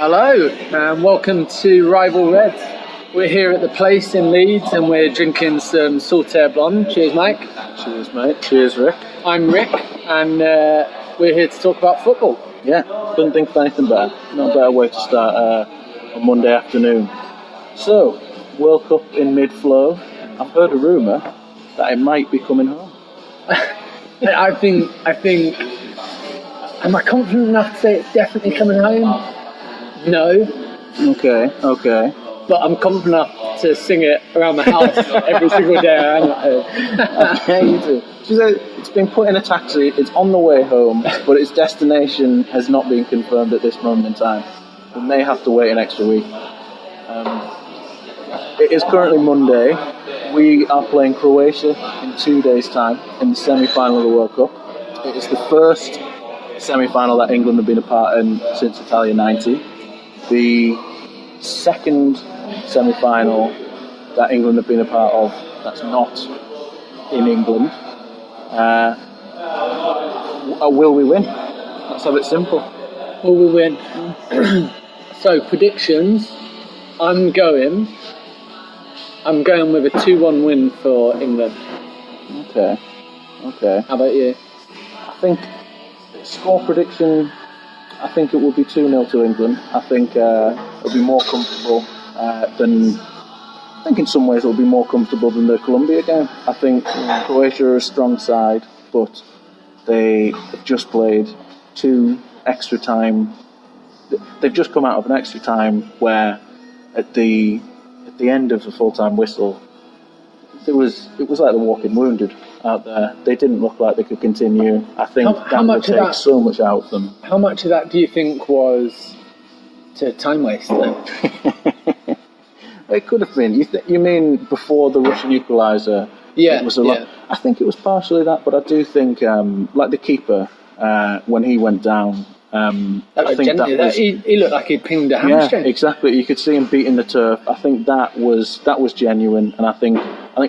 Hello, and welcome to Rival Reds. We're here at the place in Leeds and we're drinking some Saltaire Blonde. Cheers, Mike. Cheers, mate. Cheers, Rick. I'm Rick, and we're here to talk about football. Yeah, couldn't think of anything better. No better way to start a Monday afternoon. So, World Cup in mid-flow. I've heard a rumour that it might be coming home. I think. Am I confident enough to say it's definitely coming home? No. Okay. But I'm confident enough to sing it around the house every single day I'm at home. Yeah, you do. She said it's been put in a taxi, it's on the way home, but its destination has not been confirmed at this moment in time. We may have to wait an extra week. It is currently Monday. We are playing Croatia in 2 days' time in the semi-final of the World Cup. It is the first semi-final that England have been a part in since Italia 90. The second semi-final that England have been a part of that's not in England. Will we win? Let's have it simple. Will we win? So, predictions. I'm going with a 2-1 win for England. Okay. How about you? I think score prediction, I think it will be 2-0 to England. I think it'll be more comfortable than... I think in some ways it'll be more comfortable than the Colombia game. I think Croatia are a strong side, but they have just played 2 extra time. They've just come out of an extra time where at the end of the full-time whistle, it was like the walking wounded out there. They didn't look like they could continue. I think that would take so much out of them. How much of that do you think was to time waste then? It could have been. You mean before the Russian equaliser? Yeah. It was a lot. I think it was partially that, but I do think, like the keeper, when he went down, I think that was... He looked like he'd pinged a hamstring. Yeah, exactly. You could see him beating the turf. I think that was genuine, and I think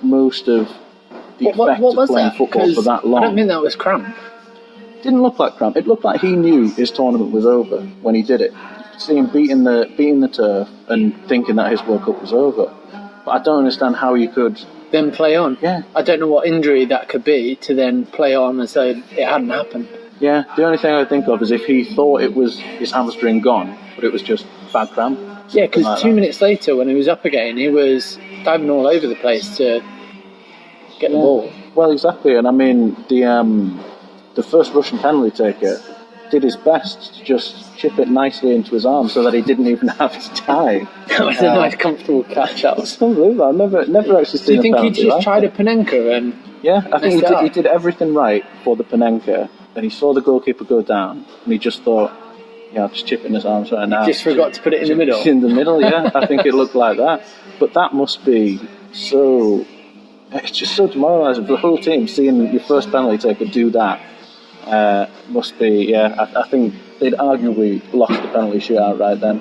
most of the effect of playing football for that long... I don't think that was cramp. It didn't look like cramp. It looked like he knew his tournament was over when he did it. You could see him beating the turf and thinking that his World Cup was over. But I don't understand how you could... Then play on. Yeah. I don't know what injury that could be to then play on as though it hadn't happened. Yeah, the only thing I think of is if he thought it was his hamstring gone, but it was just bad cramp. Yeah, because 2 minutes later, when he was up again, he was diving all over the place to get the ball. Well, exactly, and I mean, the first Russian penalty taker did his best to just chip it nicely into his arm so that he didn't even have to tie. That was a nice, comfortable catch-up. It's unbelievable. I've never actually seen a penalty. Do you think he just tried a Panenka and... Yeah, I think he did everything right for the Panenka. And he saw the goalkeeper go down, and he just thought, I'll just chip it in his arms right now. He just forgot to put it in the middle. In the middle, yeah. I think it looked like that. But that must be so... It's just so demoralising for the whole team, seeing your first penalty taker do that. Must be, I think they'd arguably lost the penalty shootout right then.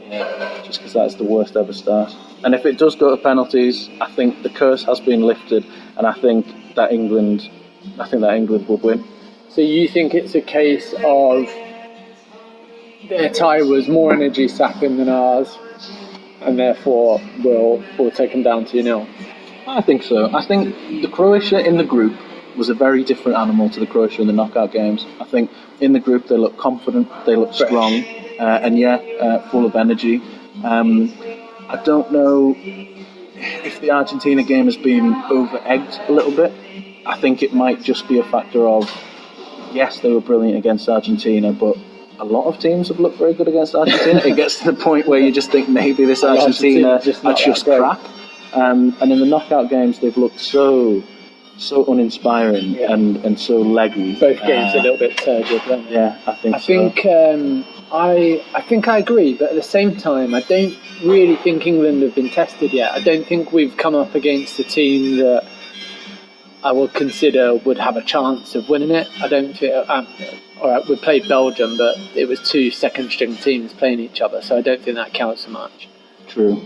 Yeah, just because that's the worst ever start. And if it does go to penalties, I think the curse has been lifted, and I think that England would win. So you think it's a case of their tie was more energy sapping than ours, and therefore we'll take them down to 0? I think so. I think the Croatia in the group was a very different animal to the Croatia in the knockout games. I think in the group they look confident, they look strong, and full of energy. I don't know if the Argentina game has been over-egged a little bit. I think it might just be a factor of, yes, they were brilliant against Argentina, but a lot of teams have looked very good against Argentina. It gets to the point where you just think maybe this Argentina are just crap. And in the knockout games, they've looked so uninspiring and so leggy. Both games a little bit turgid, weren't they? Yeah, I think so. I think I agree, but at the same time, I don't really think England have been tested yet. I don't think we've come up against a team that I would consider would have a chance of winning it. I don't think... Alright, we played Belgium, but it was 2 second-string teams playing each other, so I don't think that counts so much. True.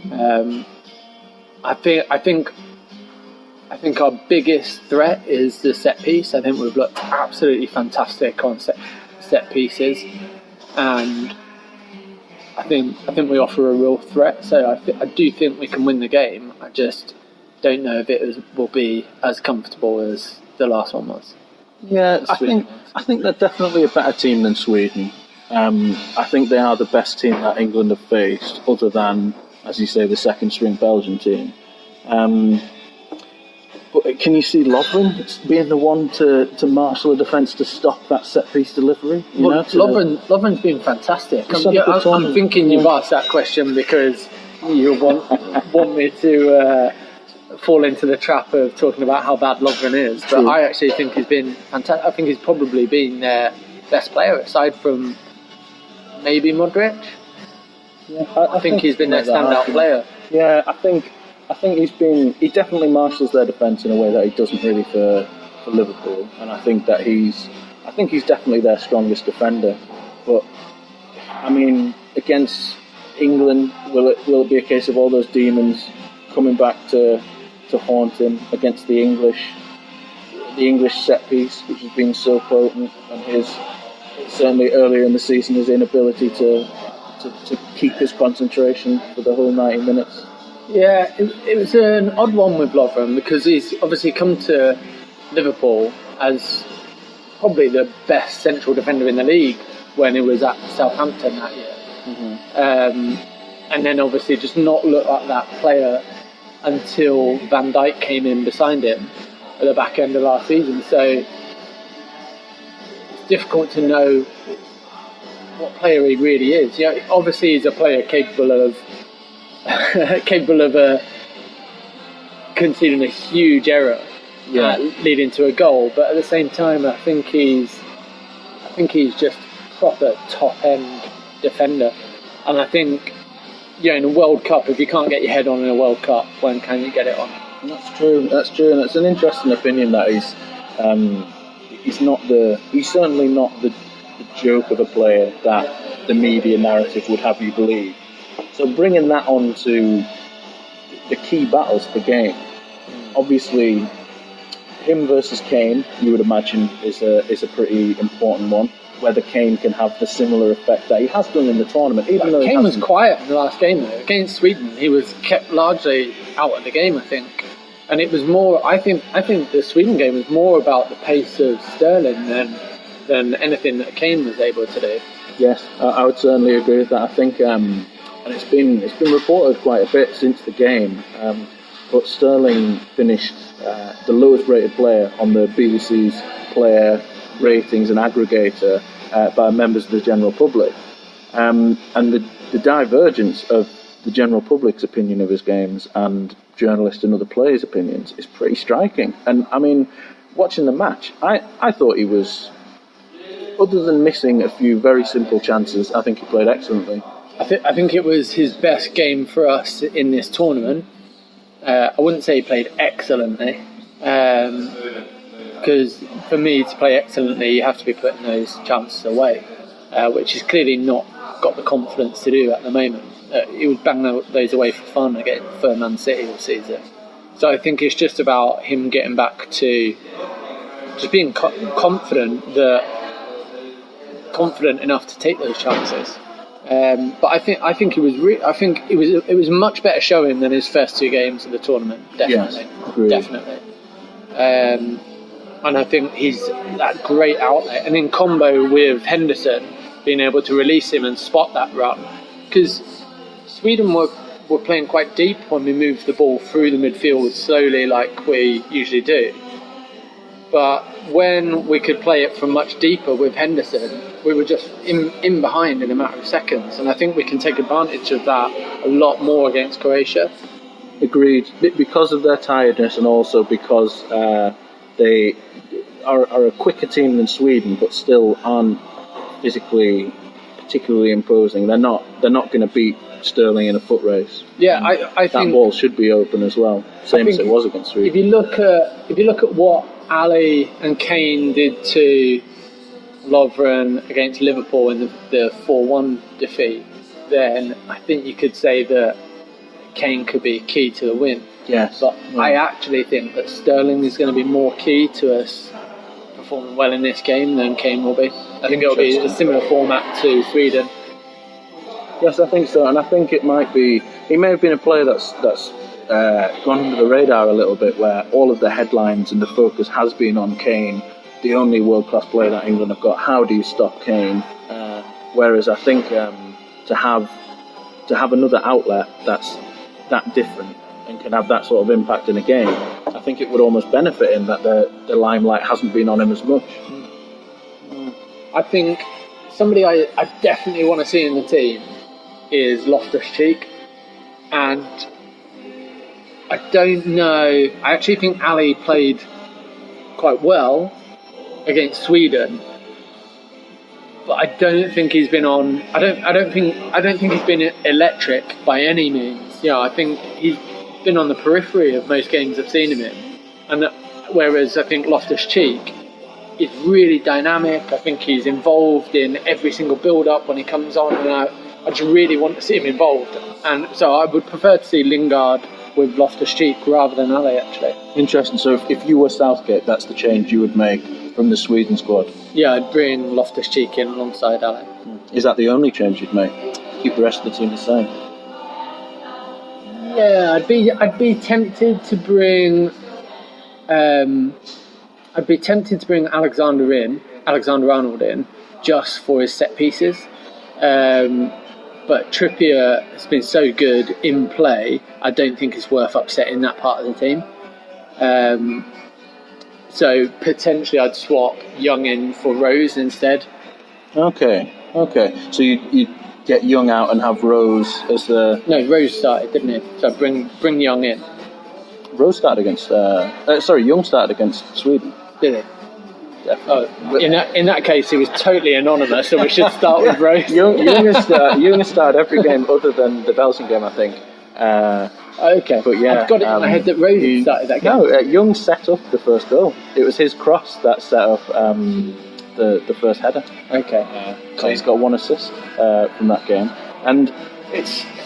I think our biggest threat is the set piece. I think we've looked absolutely fantastic on set pieces, and I think we offer a real threat. So I do think we can win the game. I just don't know if will be as comfortable as the last one was. Yeah, I think they're definitely a better team than Sweden. I think they are the best team that England have faced, other than, as you say, the second string Belgian team. But can you see Lovren being the one to marshal a defence to stop that set piece delivery? Lovren's been fantastic. I'm thinking you've asked that question because you want me to fall into the trap of talking about how bad Lovren is. But True. I actually think he's been fantastic. I think he's probably been their best player aside from maybe Modric. Yeah, I think he's been their standout player. Yeah, I think he definitely marshals their defence in a way that he doesn't really for Liverpool, and I think he's definitely their strongest defender. But I mean, against England, will it be a case of all those demons coming back to haunt him against the English set piece, which has been so potent, and certainly earlier in the season his inability to keep his concentration for the whole 90 minutes. Yeah, it was an odd one with Lovren because he's obviously come to Liverpool as probably the best central defender in the league when he was at Southampton that year. Mm-hmm. And then obviously just not look like that player until Van Dijk came in beside him at the back end of last season. So it's difficult to know what player he really is. You know, obviously he's a player capable of conceding a huge error, leading to a goal. But at the same time, I think he's just proper top end defender. And I think, in a World Cup, if you can't get your head on in a World Cup, when can you get it on? And that's true, and it's an interesting opinion that he's certainly not the joke of a player that the media narrative would have you believe. So bringing that on to the key battles of the game, obviously him versus Kane, you would imagine, is a pretty important one. Whether Kane can have the similar effect that he has done in the tournament, even though Kane was quiet in the last game though. Against Sweden, he was kept largely out of the game, I think. And it was more. I think the Sweden game was more about the pace of Sterling than anything that Kane was able to do. Yes, I would certainly agree with that. I think, and it's been reported quite a bit since the game. But Sterling finished the lowest rated player on the BBC's player ratings and aggregator by members of the general public. And the divergence of the general public's opinion of his games and journalists and other players' opinions is pretty striking. And I mean, watching the match, I thought he was, other than missing a few very simple chances, I think he played excellently. I think it was his best game for us in this tournament. I wouldn't say he played excellently, because for me to play excellently, you have to be putting those chances away, which he's clearly not got the confidence to do at the moment. He would bang those away for fun for Man City all season. So I think it's just about him getting back to just being confident enough to take those chances. But I think it was a much better showing than his first two games of the tournament. Definitely, yes, definitely. And I think he's that great outlet, and in combo with Henderson being able to release him and spot that run, because Sweden were playing quite deep when we moved the ball through the midfield slowly like we usually do. But when we could play it from much deeper with Henderson, we were just in behind in a matter of seconds. And I think we can take advantage of that a lot more against Croatia. Agreed. Because of their tiredness and also because they are a quicker team than Sweden, but still aren't physically particularly imposing. They're not going to beat Sterling in a foot race. Yeah, I think that ball should be open as well, same as it was against Sweden. If you look at what Ali and Kane did to Lovren against Liverpool in the 4-1 defeat, then I think you could say that Kane could be key to the win. Yes. But I actually think that Sterling is going to be more key to us performing well in this game than Kane will be. I think it'll be a similar format to Sweden. Yes, I think so, and I think it might be. He may have been a player that's gone under the radar a little bit, where all of the headlines and the focus has been on Kane, the only world-class player that England have got. How do you stop Kane? Whereas I think to have another outlet that's that different and can have that sort of impact in a game, I think it would almost benefit him that the limelight hasn't been on him as much. I think somebody I definitely want to see in the team is Loftus-Cheek, and I don't know. I actually think Ali played quite well against Sweden, but I don't think he's been on. I don't think he's been electric by any means. I think he's been on the periphery of most games I've seen him in, and whereas I think Loftus-Cheek is really dynamic. I think he's involved in every single build-up when he comes on, and I just really want to see him involved. And so I would prefer to see Lingard with Loftus-Cheek rather than Ali, actually. Interesting. So if you were Southgate, that's the change you would make from the Sweden squad? Yeah, I'd bring Loftus-Cheek in alongside Ali. Is that the only change you'd make? Keep the rest of the team the same? Yeah, I'd be tempted to bring Alexander Arnold in, just for his set pieces. But Trippier has been so good in play, I don't think it's worth upsetting that part of the team. So potentially I'd swap Young in for Rose instead. Okay. So you get Young out and have Rose as the... No, Rose started, didn't he? So bring Young in. Rose started against... Young started against Sweden. Did he? Definitely. Oh, in that case, he was totally anonymous, so we should start with Rose. Young has started every game other than the Belgian game, I think. Okay, but yeah, I've got it in my head that Rose started that game. No, Young set up the first goal. It was his cross that set up the first header. Okay. So he's got one assist from that game, and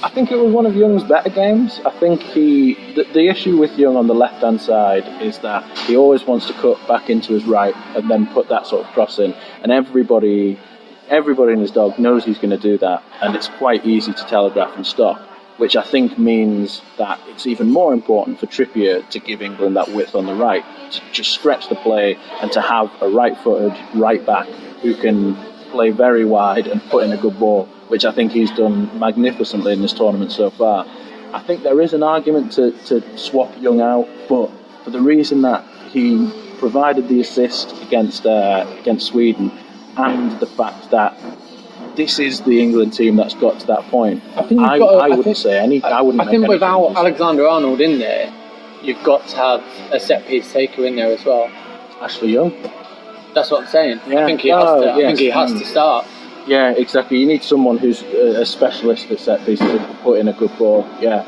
I think it was one of Young's better games. I think the issue with Young on the left-hand side is that he always wants to cut back into his right and then put that sort of cross in, and everybody in his dog knows he's going to do that, and it's quite easy to telegraph and stop, which I think means that it's even more important for Trippier to give England that width on the right, to just stretch the play and to have a right-footed right back who can play very wide and put in a good ball, which I think he's done magnificently in this tournament so far. I think there is an argument to swap Young out, but for the reason that he provided the assist against Sweden, and the fact that this is the England team that's got to that point, I think without Alexander-Arnold in there, you've got to have a set-piece taker in there as well. Ashley Young. That's what I'm saying. Yeah. I think he has to start. Yeah, exactly. You need someone who's a specialist at set pieces to put in a good ball. Yeah,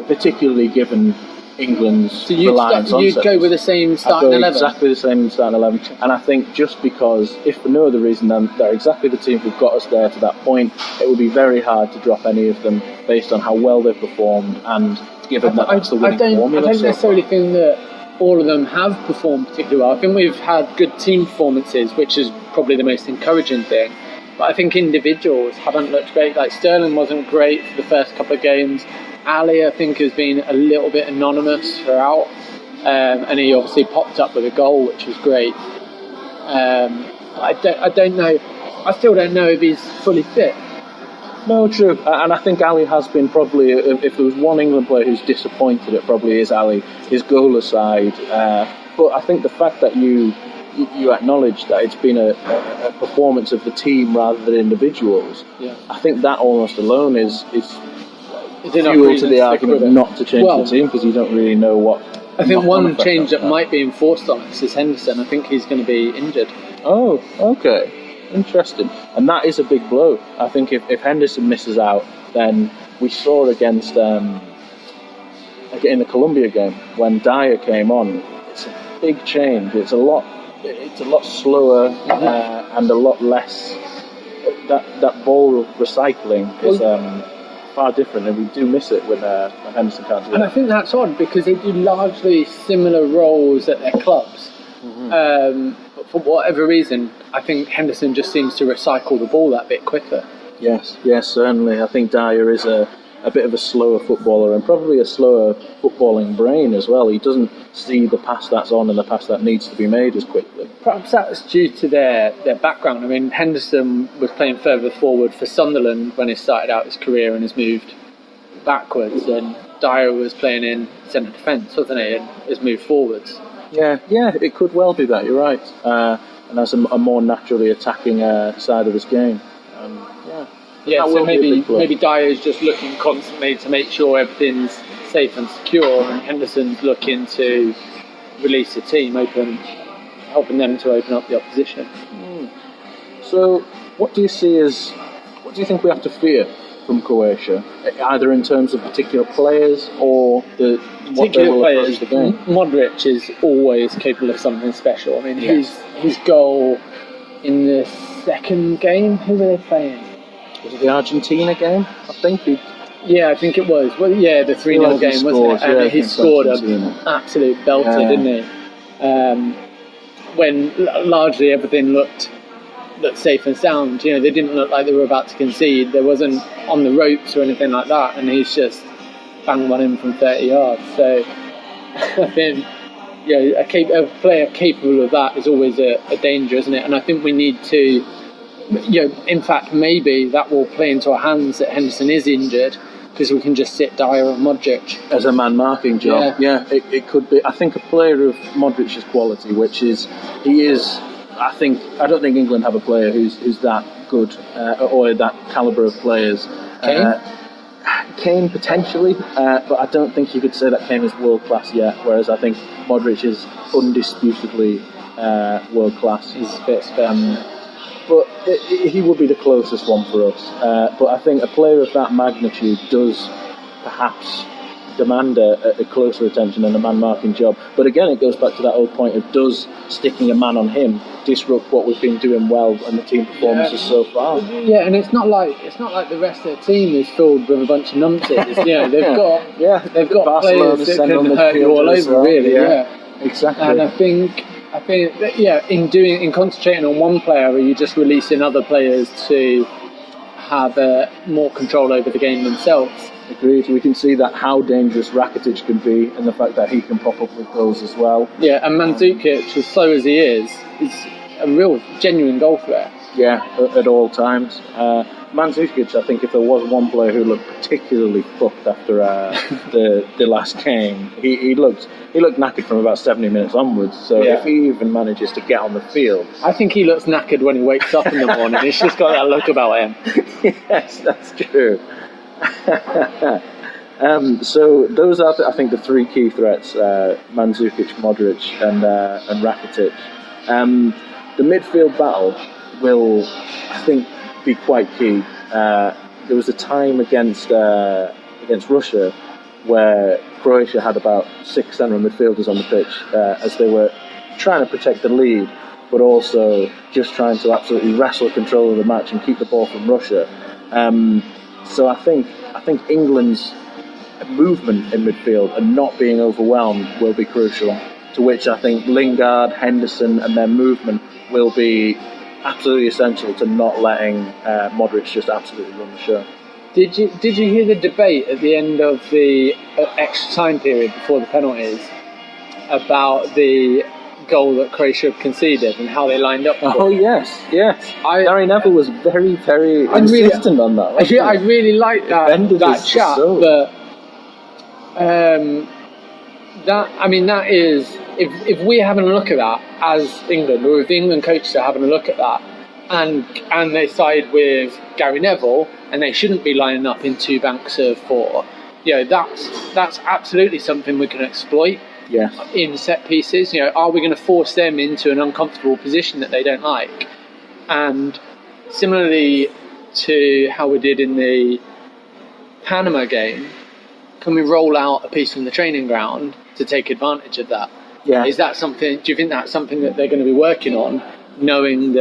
particularly given England's reliance on set you'd go with the same starting 11? Exactly the same starting 11. And I think just because, if for no other reason than they're exactly the team who've got us there to that point, it would be very hard to drop any of them based on how well they've performed and given that's the winning formula. I don't necessarily think that all of them have performed particularly well. I think we've had good team performances, which is probably the most encouraging thing. But I think individuals haven't looked great. Like Sterling wasn't great for the first couple of games. Ali, I think, has been a little bit anonymous throughout, and he obviously popped up with a goal, which was great. I don't know. I still don't know if he's fully fit. No, true. And I think Ali has been probably, if there was one England player who's disappointed, it probably is Ali. His goal aside, but I think the fact that you acknowledge that it's been a performance of the team rather than individuals. Yeah. I think that almost alone is fuel to the argument not to change the team, because you don't really know what. I think one change that might be enforced on us is Henderson. I think he's going to be injured. Oh, okay. Interesting. And that is a big blow. I think if Henderson misses out, then we saw against in the Colombia game when Dyer came on. It's a big change. It's a lot slower and a lot less. That ball recycling is far different, and we do miss it when Henderson can't do it. And I think that's odd because they do largely similar roles at their clubs. But for whatever reason, I think Henderson just seems to recycle the ball that bit quicker. Yes, certainly. I think Dyer is a bit of a slower footballer and probably a slower footballing brain as well. He doesn't see the pass that's on and the pass that needs to be made as quickly. Perhaps that's due to their background. I mean, Henderson was playing further forward for Sunderland when he started out his career and has moved backwards, and Dyer was playing in centre defence, wasn't he, and has moved forwards. Yeah, it could well be that, you're right. And that's a more naturally attacking side of his game. So maybe Dyer's just looking constantly to make sure everything's safe and secure, and Henderson's looking to release the team, helping them to open up the opposition. So, what do you think we have to fear from Croatia, either in terms of particular players or what they will approach the game? Modric is always capable of something special. I mean, his goal in the second game, who were they playing? Was it the Argentina game? I think I think it was. Well, yeah, the 3-0 game, wasn't it? And he scored an absolute belter, didn't he? When largely everything looked safe and sound. You know, they didn't look like they were about to concede. There wasn't on the ropes or anything like that, and he's just banged one in from 30 yards. So I think a player capable of that is always a danger, isn't it? And I think we need to, in fact, maybe that will play into our hands that Henderson is injured, because we can just sit Dyer and Modric as a man marking job. Yeah, it could be. I think a player of Modric's quality, which is he is. I don't think England have a player who's that good or that calibre of players. Kane potentially, but I don't think you could say that Kane is world class yet. Whereas I think Modric is undisputedly world class. He's a bit special. But he would be the closest one for us. But I think a player of that magnitude does perhaps demand a closer attention and a man-marking job. But again, it goes back to that old point of, does sticking a man on him disrupt what we've been doing well and the team performances so far? Yeah, and it's not like the rest of the team is filled with a bunch of numpties. They've got players that can hurt you all over, really. Yeah, exactly. And I think that, in concentrating on one player, are you just releasing other players to have more control over the game themselves? Agreed. We can see that how dangerous Rakitic can be, and the fact that he can pop up with goals as well. Yeah, and Mandzukic, as slow as he is a real genuine goal threat. Yeah, at all times. Mandzukic, I think if there was one player who looked particularly fucked after the last game, he looked knackered from about 70 minutes onwards. So if he even manages to get on the field, I think he looks knackered when he wakes up in the morning. He's just got that look about him. Yes, that's true. So those are, I think, the three key threats: Mandzukic, Modric, and Rakitic. The midfield battle will, I think, be quite key. There was a time against Russia where Croatia had about 6 central midfielders on the pitch as they were trying to protect the lead, but also just trying to absolutely wrestle control of the match and keep the ball from Russia. So I think England's movement in midfield and not being overwhelmed will be crucial, to which I think Lingard, Henderson and their movement will be absolutely essential to not letting Modric just absolutely run the show. Did you hear the debate at the end of the extra time period before the penalties about the goal that Croatia conceded and how they lined up? Oh yes. Gary Neville was very, very insistent on that. I really liked that chat, but that is, if we're having a look at that as England, or if the England coaches are having a look at that, and they side with Gary Neville, and they shouldn't be lining up in two banks of four, that's absolutely something we can exploit. Yes. In set pieces, are we going to force them into an uncomfortable position that they don't like? And similarly to how we did in the Panama game, can we roll out a piece from the training ground to take advantage of that? Yeah. Is that something? Do you think that's something that they're going to be working on, knowing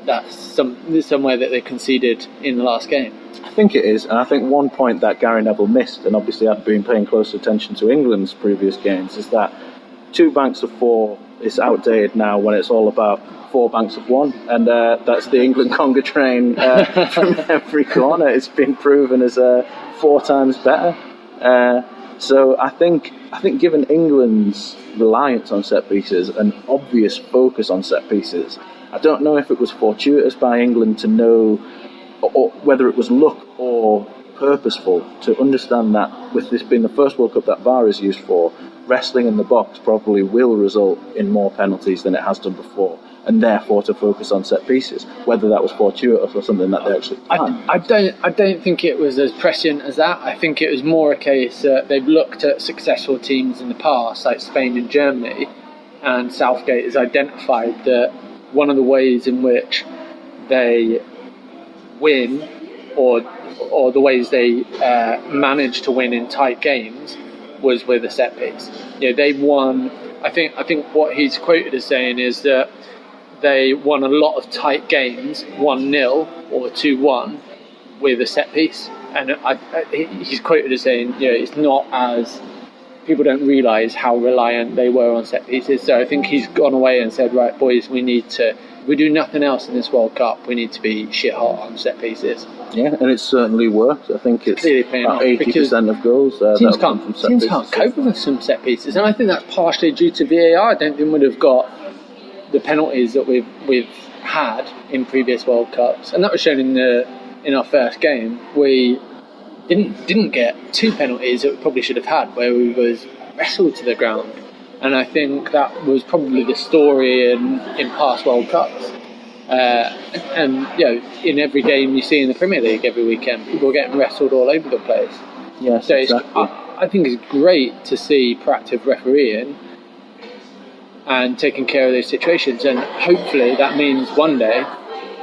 that's somewhere that they conceded in the last game? I think it is, and I think one point that Gary Neville missed, and obviously I've been paying close attention to England's previous games, is that two banks of four it's outdated now when it's all about 4 banks of one, and that's the England conga train from every corner. It's been proven as 4 times better. So I think given England's reliance on set pieces, an obvious focus on set pieces, I don't know if it was fortuitous by England to know, or whether it was luck or purposeful to understand that with this being the first World Cup that VAR is used for, wrestling in the box probably will result in more penalties than it has done before, and therefore to focus on set pieces, whether that was fortuitous or something that they actually planned. I don't think it was as prescient as that. I think it was more a case that they've looked at successful teams in the past, like Spain and Germany, and Southgate has identified that one of the ways in which they win, or the ways they manage to win in tight games, was with a set piece. They've won. I think what he's quoted as saying is that they won a lot of tight games, 1-0 or 2-1, with a set piece. And he's quoted as saying, it's not as, people don't realise how reliant they were on set pieces. So I think he's gone away and said, right, boys, we do nothing else in this World Cup. We need to be shit hot on set pieces. Yeah, and it's certainly worked. I think it's about 80% of goals teams can't cope with some set pieces, and I think that's partially due to VAR. I don't think we'd have got the penalties that we've had in previous World Cups, and that was shown in our first game. We didn't get 2 penalties that we probably should have had, where we was wrestled to the ground, and I think that was probably the story in past World Cups. And in every game you see in the Premier League every weekend, people are getting wrestled all over the place. Yes, so exactly. I think it's great to see proactive refereeing and taking care of those situations, and hopefully that means one day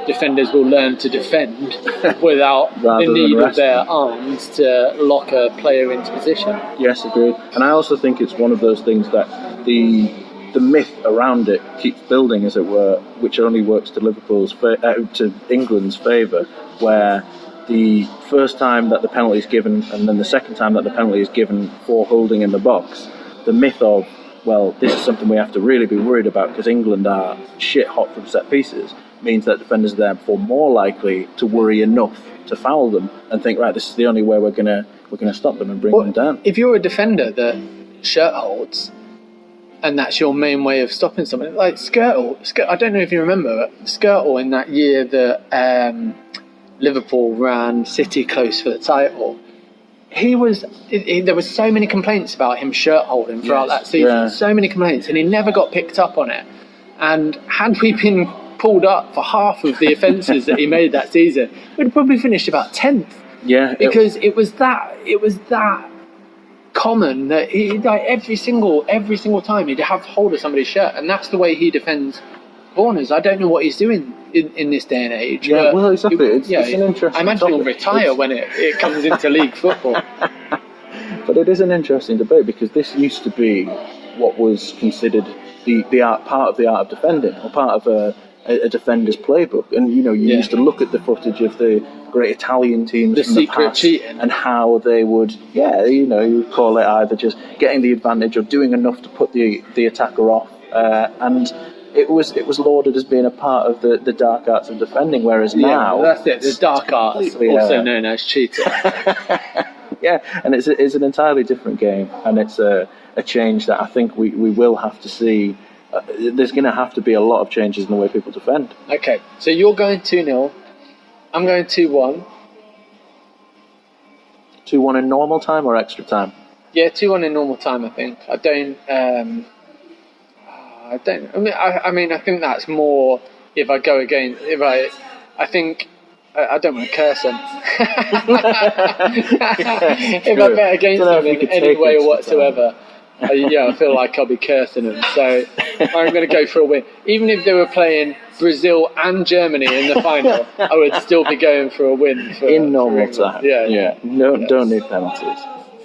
defenders will learn to defend without the need of their arms to lock a player into position. Yes, agreed. And I also think it's one of those things that the myth around it keeps building, as it were, which only works to to England's favour, where the first time that the penalty is given and then the second time that the penalty is given for holding in the box, the myth of, well, this is something we have to really be worried about because England are shit hot from set pieces, means that defenders are therefore more likely to worry enough to foul them and think, right, this is the only way we're gonna stop them and bring them down. If you're a defender that shirt holds, and that's your main way of stopping something, like Skirtle, I don't know if you remember, Skirtle in that year that Liverpool ran City close for the title, there was so many complaints about him shirt holding throughout that season, so many complaints, and he never got picked up on it. And had we been pulled up for half of the offences that he made that season, we'd probably finished about 10th. Yeah, because it was that common that he, like, every single time he'd have hold of somebody's shirt, and that's the way he defends corners. I don't know what he's doing in this day and age. Yeah, well, exactly. It's an interesting I imagine he'll retire when it comes into league football. But it is an interesting debate because this used to be what was considered the art, part of the art of defending, or part of a defender's playbook. And you used to look at the footage of the great Italian teams the from the secret past cheating, and how they would, you call it either just getting the advantage or doing enough to put the attacker off, and it was lauded as being a part of the dark arts of defending. Whereas now, that's it. The dark arts, also known as cheating. Yeah, and it's an entirely different game, and it's a change that I think we will have to see. There's going to have to be a lot of changes in the way people defend. Okay, so you're going 2-0. I'm going 2-1. 2-1 in normal time or extra time? Yeah, 2-1 in normal time, I think. I think that's more if I go again. I don't want to curse him. If I bet against him in any way whatsoever, I feel like I'll be cursing him. So I'm going to go for a win. Even if they were playing Brazil and Germany in the final, I would still be going for a win. In normal time. Yeah. Don't need penalties.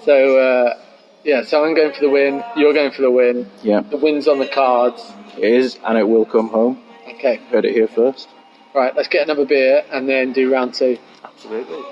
So, so I'm going for the win. You're going for the win. Yeah. The win's on the cards. It is, and it will come home. Okay. Heard it here first. Right, let's get another beer and then do round 2. Absolutely.